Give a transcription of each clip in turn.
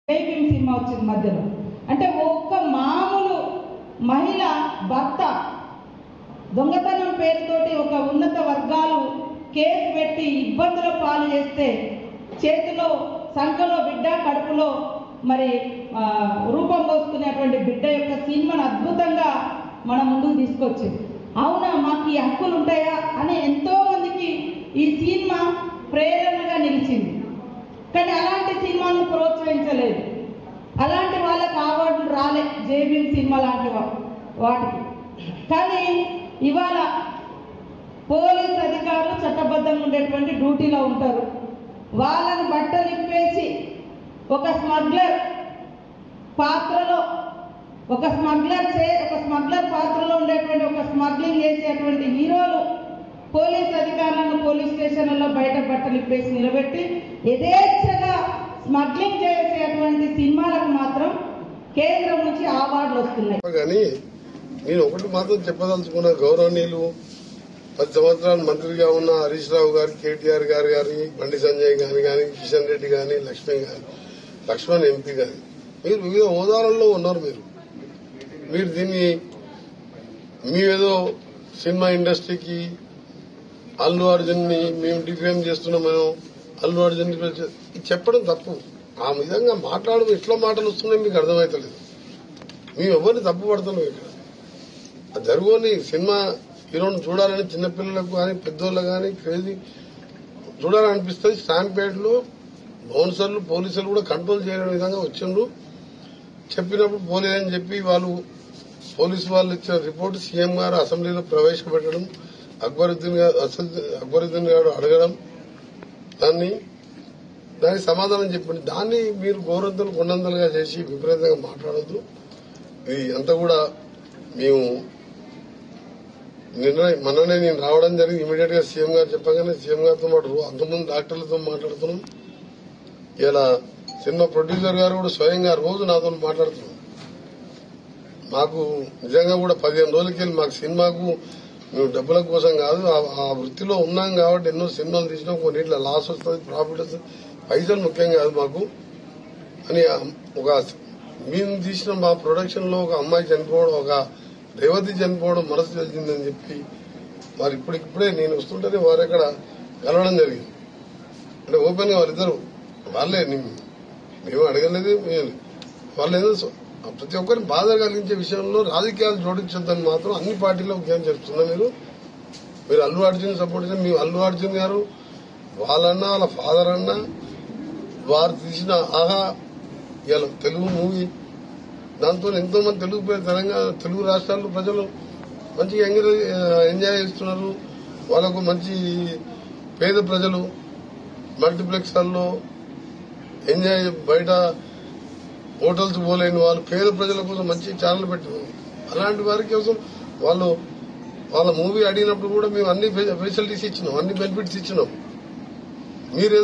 Jaibhim cinema వచ్చింది మధ్యలో. అంటే ఒక్క మామూలు మహిళ భర్త దొంగతనం పేరుతోటి ఒక ఉన్నత వర్గాలు కేసు పెట్టి ఇబ్బందుల పాలు చేస్తే చేతిలో సంఖలో బిడ్డ కడుపులో మరి రూపం పోసుకునేటువంటి బిడ్డ యొక్క సినిమాను అద్భుతంగా మన ముందుకు తీసుకొచ్చింది. అవునా, మాకు ఈ హక్కులు ఉంటాయా అని ఎంతో మందికి ఈ సినిమా ప్రేరణగా నిలిచింది. కానీ అలాంటి సినిమాను ప్రోత్సహించలేదు. అలాంటి వాళ్ళకి అవార్డులు రాలే జైభీమ్ సినిమా లాంటి వాటికి. కానీ ఇవాళ పోలీస్ అధికారులు చట్టబద్ధంగా ఉండేటువంటి డ్యూటీలో ఉంటారు. వాళ్ళని బట్టలు ఇప్పేసి ఒక స్మగ్లర్ పాత్రలో ఒక స్మగ్లర్ పాత్రలో ఉండేటువంటి ఒక స్మగ్లింగ్ చేసేటువంటి హీరోలు పోలీస్ అధికారులను పోలీస్ స్టేషన్లలో బయట బట్టలు ఇప్పేసి నిలబెట్టి యథేచ్ఛగా స్మగ్లింగ్ చేసేటువంటి సినిమాలకు మాత్రం కేంద్రం నుంచి అవార్డులు వస్తున్నాయి. కానీ నేను ఒకటి మాత్రం చెప్పదలుచుకున్న, గౌరవనీయులు 10 సంవత్సరాలు మంత్రిగా ఉన్న హరీష్ రావు గారు, కేటీఆర్ గారు గాని, బండి సంజయ్ గాని కానీ, కిషన్ రెడ్డి గాని, లక్ష్మణ్ ఎంపీ గాని, మీరు వివిధ హోదాలలో ఉన్నారు. మీరు దీన్ని మీరేదో సినిమా ఇండస్ట్రీకి అల్లు అర్జున్ ని మేము డిఫేమ్ చేస్తున్నామో, అల్లు అర్జున్ చెప్పడం తప్పు. ఆ విధంగా మాట్లాడడం ఎట్లా మాటలు వస్తున్నాయి మీకు అర్థమైతలేదు. మేము ఎవరిని తప్పు పడుతున్నాం. ఇక్కడ జరుగుని సినిమా హీరోని చూడాలని చిన్నపిల్లలకు కానీ పెద్దోళ్ళకు కానీ క్రేజీ చూడాలనిపిస్తుంది. స్టాంపేడ్లో బౌన్సర్లు పోలీసులు కూడా కంట్రోల్ చేయని విధంగా వచ్చిండ్రు. చెప్పినప్పుడు పోలేదని చెప్పి పోలీసు వాళ్ళు ఇచ్చిన రిపోర్టు సీఎం గారు అసెంబ్లీలో ప్రవేశపెట్టడం, అక్బరుద్దీన్ గారు అడగడం, దానికి సమాధానం చెప్పండి. దాన్ని మీరు గోరంతలు కొండంతలుగా చేసి విపరీతంగా మాట్లాడద్దు. ఇది అంతా కూడా మేము మొన్ననే నేను రావడం జరిగింది. ఇమీడియట్ గా సీఎం గారు చెప్పగానే సీఎం గారితో పాటు అంతమంది డాక్టర్లతో మాట్లాడుతున్నాం. ఇలా సినిమా ప్రొడ్యూసర్ గారు కూడా స్వయంగా రోజు నాతో మాట్లాడుతున్నాం. మాకు నిజంగా కూడా 15 రోజులకి వెళ్ళి మాకు సినిమాకు మేము డబ్బుల కోసం కాదు, ఆ వృత్తిలో ఉన్నాం కాబట్టి ఎన్నో సినిమాలు తీసినాం. కొన్నిట్లో లాస్ వస్తుంది, ప్రాఫిట్ వస్తుంది, పైసలు ముఖ్యం కాదు మాకు అని మేము తీసిన మా ప్రొడక్షన్ లో ఒక అమ్మాయి చనిపోవడం, ఒక రేవతి చనిపోవడం మనసు తెలిసిందని చెప్పి వారు ఇప్పుడే నేను వస్తుంటేనే వారు ఎక్కడ కలవడం జరిగింది. అంటే ఓపెన్ గా వారిద్దరు వాళ్ళే, మేము అడగలేదు, వాళ్ళేదో ప్రతి ఒక్కరిని బాధ కలిగించే విషయంలో రాజకీయాలు జోడించొద్దని మాత్రం అన్ని పార్టీలో ఏం చెప్తున్నా. మీరు అల్లు అర్జున్ సపోర్ట్ చేసిన, మీ అల్లు అర్జున్ గారు వాళ్ళన్నా వాళ్ళ ఫాదర్ అన్నా వారు తీసిన ఆహా ఇలా తెలుగు మూవీ, దాంతో ఎంతో మంది తెలుగు రాష్ట్రాల్లో ప్రజలు మంచిగా ఎంజాయ్ చేస్తున్నారు. వాళ్ళకు మంచి పేద ప్రజలు మల్టీప్లెక్స్లలో ఎంజాయ్, బయట హోటల్స్ పోలేని వాళ్ళు పేద ప్రజల కోసం మంచి ఛానల్ పెట్టుకున్నారు. అలాంటి వారి కోసం వాళ్ళ మూవీ అడిగినప్పుడు కూడా మేము అన్ని ఫెసిలిటీస్ ఇచ్చినాం, అన్ని బెనిఫిట్స్ ఇచ్చినాం. మీరు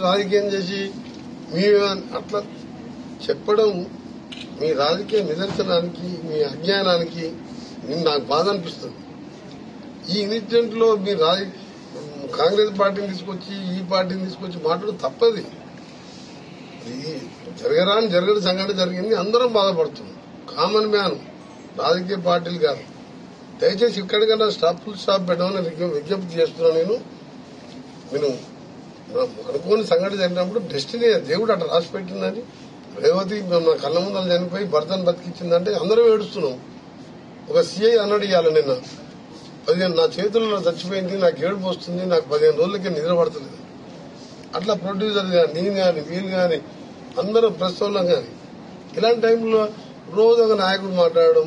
రాజకీయం చేసి అట్లా చెప్పడం మీ రాజకీయ నిదర్శనానికి, మీ అజ్ఞానానికి నాకు బాధ అనిపిస్తుంది. ఈ ఇన్సిడెంట్ లో మీరు కాంగ్రెస్ పార్టీని తీసుకొచ్చి ఈ పార్టీని తీసుకొచ్చి మాట్లాడడం తప్పది. జరగని సంఘటన జరిగింది, అందరం బాధపడుతున్నాం. కామన్ మ్యాన్, రాజకీయ పార్టీలు కాదు. దయచేసి ఇక్కడికన్నా ఫుల్ స్టాప్ పెట్టమని విజ్ఞప్తి చేస్తున్నాను. నేను అనుకోని సంఘటన జరిగినప్పుడు డెస్టినీ దేవుడు అట్లా రాసి పెట్టిందని, రేవతి నా కళ్ళ ముందర చనిపోయి భర్తను బతికించిందంటే అందరం ఏడుస్తున్నాం. ఒక సీఐ అన్నాడు ఇవాళ నిన్న, 15 నా చేతుల్లో చచ్చిపోయింది, నాకు ఏడుపు వస్తుంది, నాకు 15 రోజులకి నిద్ర పడతలేదు. అట్లా ప్రొడ్యూసర్ కానీ, నేను కానీ, వీళ్ళు కానీ, అందరూ ప్రెస్ వాళ్ళం కానీ, ఇలాంటి టైంలో రోజు ఒక నాయకుడు మాట్లాడడం,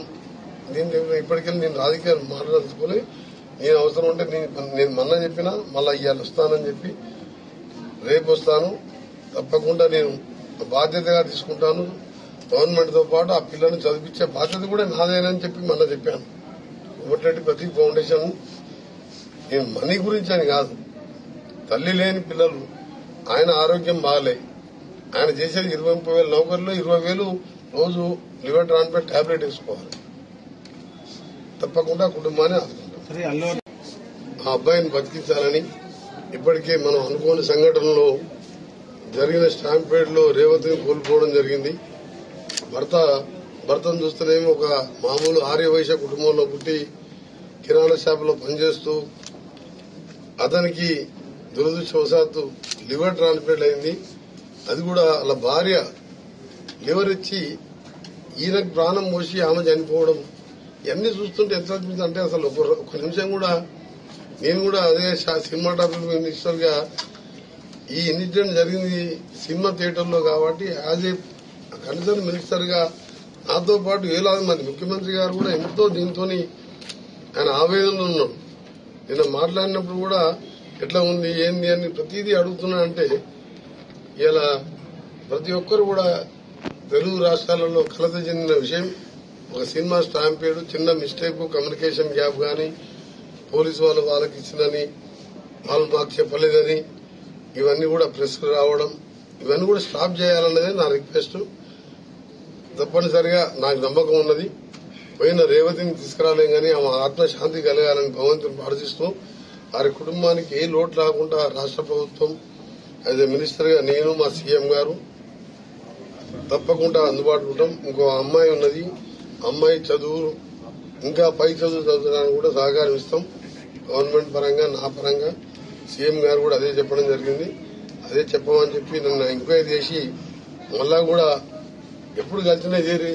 ఇప్పటికెళ్ళి నేను రాజకీయాలు మాట్లాడుకోలే. నేను అవసరం ఉంటే నేను మొన్న చెప్పినా మళ్ళా ఇవాళ వస్తానని చెప్పి, రేపు వస్తాను తప్పకుండా, నేను బాధ్యతగా తీసుకుంటాను. గవర్నమెంట్ తో పాటు ఆ పిల్లల్ని చదివించే బాధ్యత కూడా నాదేనని చెప్పి మొన్న చెప్పాను. కోమటిరెడ్డి ప్రతీక్ ఫౌండేషన్ నేను మనీ గురించి అని కాదు, తల్లి లేని పిల్లలు, ఆయన ఆరోగ్యం బాగాలే, ఆయన చేసేది 20,000 నౌకర్లు 20,000 రోజు లివర్ ట్రాన్స్ప్లాంట్ టాబ్లెట్ వేసుకోవాలి. తప్పకుండా కుటుంబాన్ని ఆదుకుంటాం. ఆ, అబ్బాయిని బతికించాలని ఇప్పటికే మనం అనుకోని సంఘటనలో జరిగిన స్టాంపేడ్ లో రేవతిని కోల్పోవడం జరిగింది. భర్తను చూస్తేనేమో ఒక మామూలు ఆర్యవైశ్య కుటుంబంలో పుట్టి కిరాణా షాపులో పనిచేస్తూ అతనికి దురదృష్టవశాత్తు లివర్ ట్రాన్స్ప్లాంట్ అయింది. అది కూడా వాళ్ళ భార్య లివర్ ఇచ్చి ఈయనకు ప్రాణం పోసి ఆమె చనిపోవడం ఇవన్నీ చూస్తుంటే ఎంత అనిపిస్తుంది అంటే అసలు ఒక నిమిషం కూడా నేను కూడా అదే సినిమాటోగ్రఫీ మినిస్టర్ గా ఈ ఇన్సిడెంట్ జరిగింది సినిమా థియేటర్లో కాబట్టి యాజ్ ఏ కన్సర్న్ మినిస్టర్ గా నాతో పాటు వేలాది మంది ముఖ్యమంత్రి గారు కూడా ఎంతో దీంతో ఆయన ఆవేదనలో ఉన్నాడు. నిన్న మాట్లాడినప్పుడు కూడా ఎట్లా ఉంది ఏంది అని ప్రతిదీ అడుగుతున్నా అంటే ఇలా ప్రతి ఒక్కరు కూడా తెలుగు రాష్ట్రాలలో కలత చెందిన విషయం. ఒక సినిమా స్టాంపేడ్ చిన్న మిస్టేక్ కమ్యూనికేషన్ గ్యాప్ గాని పోలీసు వాళ్ళకి ఇచ్చిందని వాళ్ళు మాకు చెప్పలేదని ఇవన్నీ కూడా ప్రెస్ రావడం ఇవన్నీ కూడా స్టాప్ చేయాలన్నదే నా రిక్వెస్ట్. తప్పనిసరిగా నాకు నమ్మకం ఉన్నది. పోయిన రేవతిని తీసుకురాలేం కానీ ఆమె ఆత్మశాంతి కలగాలని భగవంతుని ప్రార్థిస్తూ వారి కుటుంబానికి ఏ లోటు రాకుండా రాష్ట్ర ప్రభుత్వం యాజ్ ఏ మినిస్టర్ గా నేను మా సీఎం గారు తప్పకుండా అందుబాటులో ఉంటాం. ఇంకో అమ్మాయి ఉన్నది, అమ్మాయి చదువు ఇంకా పై చదువు చదువుతానికి కూడా సహకారం ఇస్తాం. గవర్నమెంట్ పరంగా నా పరంగా సీఎం గారు కూడా అదే చెప్పడం జరిగింది. అదే చెప్పమని చెప్పి నన్ను ఎంక్వైరీ చేసి మళ్ళా కూడా ఎప్పుడు కలిసినా చేరి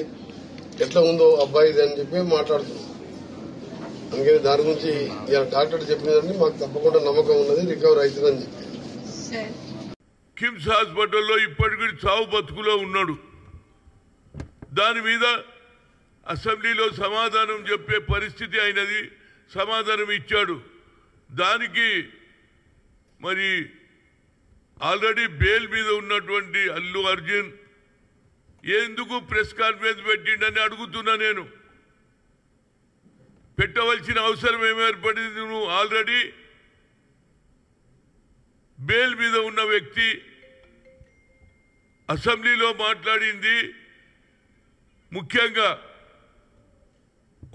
ఎట్లా ఉందో అబ్బాయిది అని చెప్పి మాట్లాడుతున్నాం. అందుకని దాని గురించి ఇలా డాక్టర్ చెప్పినదండి మాకు తప్పకుండా నమ్మకం ఉన్నది, రికవర్ అవుతుందని చెప్పి. కిమ్స్ హాస్పిటల్లో ఇప్పటికీ చావు బతుకులో ఉన్నాడు. దాని మీద అసెంబ్లీలో సమాధానం చెప్పే పరిస్థితి అయినది, సమాధానం ఇచ్చాడు. దానికి మరి ఆల్రెడీ బెయిల్ మీద ఉన్నటువంటి అల్లు అర్జున్ ఎందుకు ప్రెస్ కాన్ఫరెన్స్ పెట్టిండని అడుగుతున్నా. నేను పెట్టవలసిన అవసరం ఏమి ఏర్పడింది? నువ్వు ఆల్రెడీ బెయిల్ మీద ఉన్న వ్యక్తి అసెంబ్లీలో మాట్లాడింది ముఖ్యంగా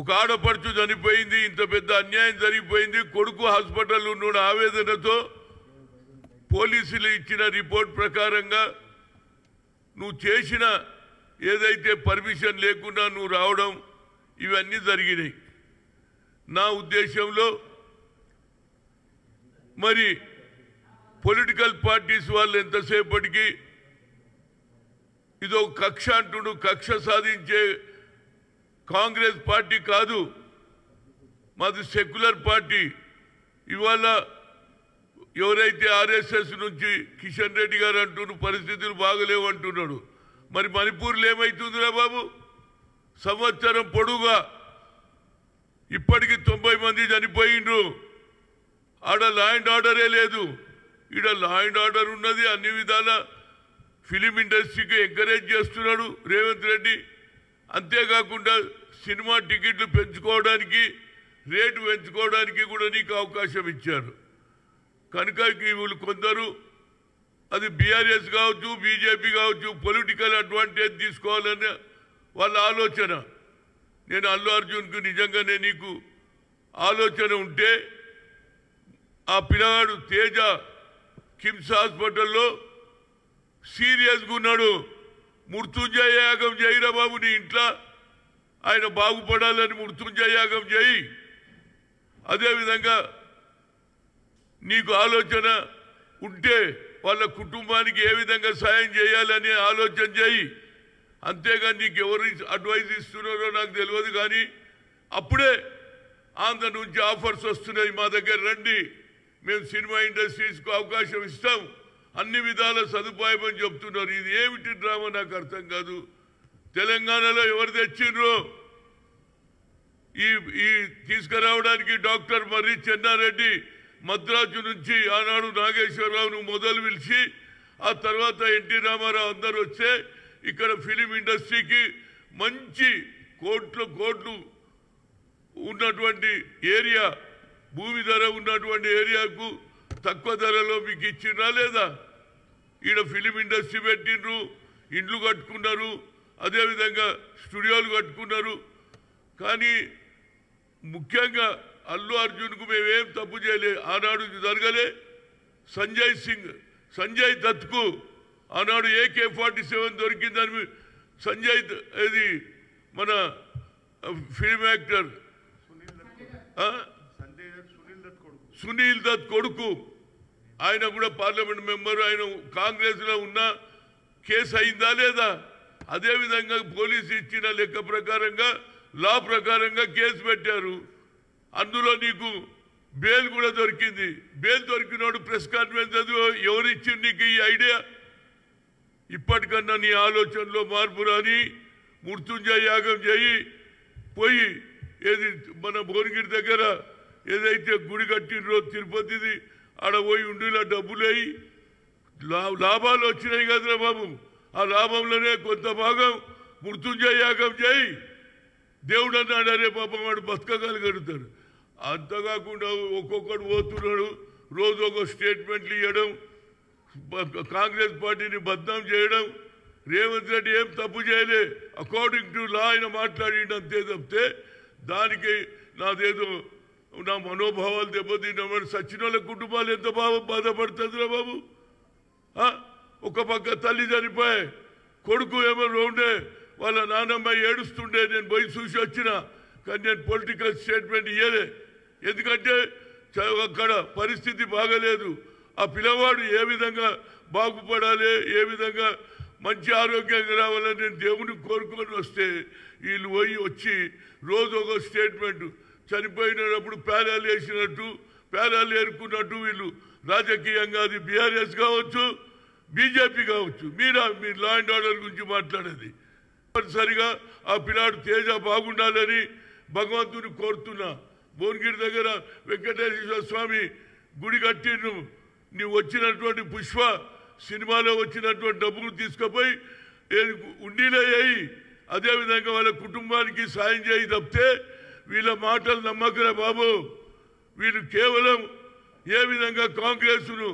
ఒక ఆడపడుచు చనిపోయింది, ఇంత పెద్ద అన్యాయం జరిగిపోయింది, కొడుకు హాస్పిటల్లో ఉన్న ఆవేదనతో పోలీసులు ఇచ్చిన రిపోర్ట్ ప్రకారంగా నువ్వు చేసిన ఏదైతే పర్మిషన్ లేకుండా నువ్వు రావడం ఇవన్నీ జరిగినాయి. నా ఉద్దేశంలో మరి పొలిటికల్ పార్టీస్ వాళ్ళు ఎంతసేపటికి ఇదో కక్ష అంటుడు, కక్ష సాధించే కాంగ్రెస్ పార్టీ కాదు, మాది సెక్యులర్ పార్టీ. ఇవాళ ఎవరైతే ఆర్ఎస్ఎస్ నుంచి కిషన్ రెడ్డి గారు అంటున్నారు పరిస్థితులు బాగలేవు అంటున్నాడు. మరి మణిపూర్లో ఏమైతుందిరా బాబు? సంవత్సరం పొడుగా ఇప్పటికి 90 మంది చనిపోయిండ్రు. ఆడ లా అండ్ ఆర్డరే లేదు. ఈడ లా అండ్ ఆర్డర్ ఉన్నది. అన్ని విధాల ఫిలిం ఇండస్ట్రీకి ఎంకరేజ్ చేస్తున్నాడు రేవంత్ రెడ్డి. అంతేకాకుండా సినిమా టికెట్లు పెంచుకోవడానికి, రేటు పెంచుకోవడానికి కూడా నీకు అవకాశం ఇచ్చారు. కనుక వీళ్ళు కొందరు అది బీఆర్ఎస్ కావచ్చు, బీజేపీ కావచ్చు, పొలిటికల్ అడ్వాంటేజ్ తీసుకోవాలని వాళ్ళ ఆలోచన. నేను అల్లు అర్జున్కు నిజంగానే నీకు ఆలోచన ఉంటే ఆ పిల్లగాడు తేజ కిమ్స్ హాస్పిటల్లో సీరియస్గా ఉన్నాడు. మృత్యుంజయ యాగం చేయిరా బాబు, నీ ఇంట్లో ఆయన బాగుపడాలని మృత్యుంజయ యాగం చేయి. అదేవిధంగా నీకు ఆలోచన ఉంటే వాళ్ళ కుటుంబానికి ఏ విధంగా సాయం చేయాలని ఆలోచన చేయి. అంతేగాని నీకు ఎవరు అడ్వైజ్ ఇస్తున్నారో నాకు తెలియదు. కానీ అప్పుడే ఆంధ్ర నుంచి ఆఫర్స్ వస్తున్నాయి, మా దగ్గర రండి, మేము సినిమా ఇండస్ట్రీస్కు అవకాశం ఇస్తాం, అన్ని విధాల సదుపాయం అని చెప్తున్నారు. ఇది ఏమిటి డ్రామా నాకు అర్థం కాదు. తెలంగాణలో ఎవరు తెచ్చిండ్రు ఈ తీసుకురావడానికి? డాక్టర్ మర్రి చెన్నారెడ్డి మద్రాసు నుంచి ఆనాడు నాగేశ్వరరావును మొదలు పిలిచి ఆ తర్వాత ఎన్టీ రామారావు అందరూ వస్తే ఇక్కడ ఫిలిం ఇండస్ట్రీకి మంచి కోట్లు ఉన్నటువంటి ఏరియా, భూమి ధర ఉన్నటువంటి ఏరియాకు తక్కువ ధరలో మీకు ఇచ్చినా లేదా? ఈడ ఫిలిం ఇండస్ట్రీ పెట్టిండ్రు, ఇండ్లు కట్టుకున్నారు, అదేవిధంగా స్టూడియోలు కట్టుకున్నారు. కానీ ముఖ్యంగా అల్లు అర్జున్కు మేమేం తప్పు చేయలే, ఆనాడు జరగలే. సంజయ్ దత్కు ఆనాడు AK-47 దొరికిందని సంజయ్ ఇది మన ఫిల్మ్ యాక్టర్ సునీల్ దత్ కొడుకు ఆయన కూడా పార్లమెంట్ మెంబర్, ఆయన కాంగ్రెస్ లో ఉన్న కేసు అయిందా లేదా? అదేవిధంగా పోలీసు ఇచ్చిన లెక్క ప్రకారంగా లా ప్రకారంగా కేసు పెట్టారు. అందులో నీకు బెయిల్ కూడా దొరికింది. బెయిల్ దొరికినోడు ప్రెస్ కాన్ఫరెన్స్ చదువు ఎవరిచ్చింది నీకు ఈ ఐడియా? ఇప్పటికన్నా నీ ఆలోచనలో మార్పు రాని మృత్యుంజయ యాగం చేయి పోయి ఏది మన భువనగిరి దగ్గర ఏదైతే గుడి కట్టినరో తిరుపతిది ఆడ పోయి ఉండిలో డబ్బులు అయ్యి లాభాలు వచ్చినాయి కదరా బాబు. ఆ లాభంలోనే కొంత భాగం మృత్యుంజయ యాగం చేయి. దేవుడు అన్నాడు అరే పాపం వాడు బతకగలుగుతాడు. అంతకాకుండా ఒక్కొక్కడు పోతున్నాడు, రోజు ఒక స్టేట్మెంట్లు ఇవ్వడం, కాంగ్రెస్ పార్టీని బద్నాం చేయడం. రేవంత్ రెడ్డి ఏం తప్పు చేయలే, అకార్డింగ్ టు లా ఆయన మాట్లాడిండు అంతే తప్పితే దానికి నాదేదో నా మనోభావాలు దెబ్బతిన్నామని సచిన వాళ్ళ కుటుంబాలు ఎంత బాధపడుతుందిరా బాబు. ఒక పక్క తల్లి చనిపోయి కొడుకు ఏమో ఉండే వాళ్ళ నాన్నమ్మ ఏడుస్తుండే, నేను పోయి చూసి వచ్చిన, కానీ నేను పొలిటికల్ స్టేట్మెంట్ ఇయ్యలే. ఎందుకంటే అక్కడ పరిస్థితి బాగలేదు. ఆ పిల్లవాడు ఏ విధంగా బాగుపడాలి, ఏ విధంగా మంచి ఆరోగ్యంగా రావాలని నేను దేవుని కోరుకొని వస్తే వీళ్ళు పోయి వచ్చి రోజు ఒక స్టేట్మెంట్, చనిపోయినప్పుడు పేలాలు వేసినట్టు పేలాలు ఏరుకున్నట్టు వీళ్ళు రాజకీయంగా అది బీఆర్ఎస్ కావచ్చు బీజేపీ కావచ్చు. మీరు లా అండ్ ఆర్డర్ గురించి మాట్లాడేది తప్పనిసరిగా ఆ పిల్లాడు తేజ బాగుండాలని భగవంతుని కోరుతున్నా. భువనగిరి దగ్గర వెంకటేశ్వర స్వామి గుడి కట్టిను, నీవు వచ్చినటువంటి పుష్ప సినిమాలో వచ్చినటువంటి డబ్బులు తీసుకుపోయి ఉండీలో వేయి, అదేవిధంగా వాళ్ళ కుటుంబానికి సాయం చేయి తప్పితే వీళ్ళ మాటలు నమ్మకరా బాబు. వీళ్ళు కేవలం ఏ విధంగా కాంగ్రెస్ను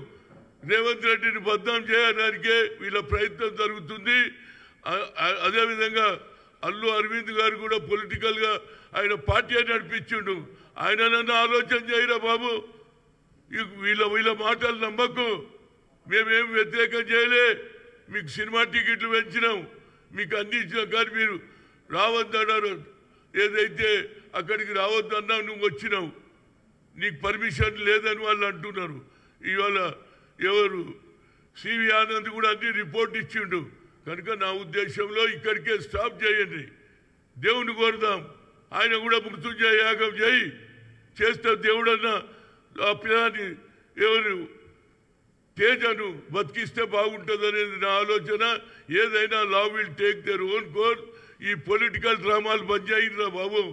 రేవంత్ రెడ్డిని బద్నాం చేయడానికే వీళ్ళ ప్రయత్నం జరుగుతుంది. అదేవిధంగా అల్లు అరవింద్ గారు కూడా పొలిటికల్గా ఆయన పార్టీ నడిపించిండు. ఆయన నన్ను ఆలోచన చేయరా బాబు. వీళ్ళ మాటలు నమ్మకు. మేమేం వ్యతిరేకం చేయలే, మీకు సినిమా టికెట్లు పెంచినాం, మీకు అన్ని ఇచ్చినాం, కానీ మీరు రావద్దన్నారు. ఏదైతే అక్కడికి రావద్దన్నా నువ్వు వచ్చినావు, నీకు పర్మిషన్ లేదని వాళ్ళు అంటున్నారు. ఇవాళ ఎవరు సివి ఆనంద్ కూడా అన్ని రిపోర్ట్ ఇచ్చిండు. కనుక నా ఉద్దేశంలో ఇక్కడికే స్టాప్ చేయండి, దేవుని కోరుదాం. ఆయన కూడా మృత్యుంజయ యాగం చేయి, చేస్తే దేవుడన్న ఆ పిల్లాన్ని ఎవరు తేజను బతికిస్తే బాగుంటుంది అనేది నా ఆలోచన. ఏదైనా law will take their own course. ఈ పొలిటికల్ డ్రామాలు బంద్ చేయండిరా బాబు.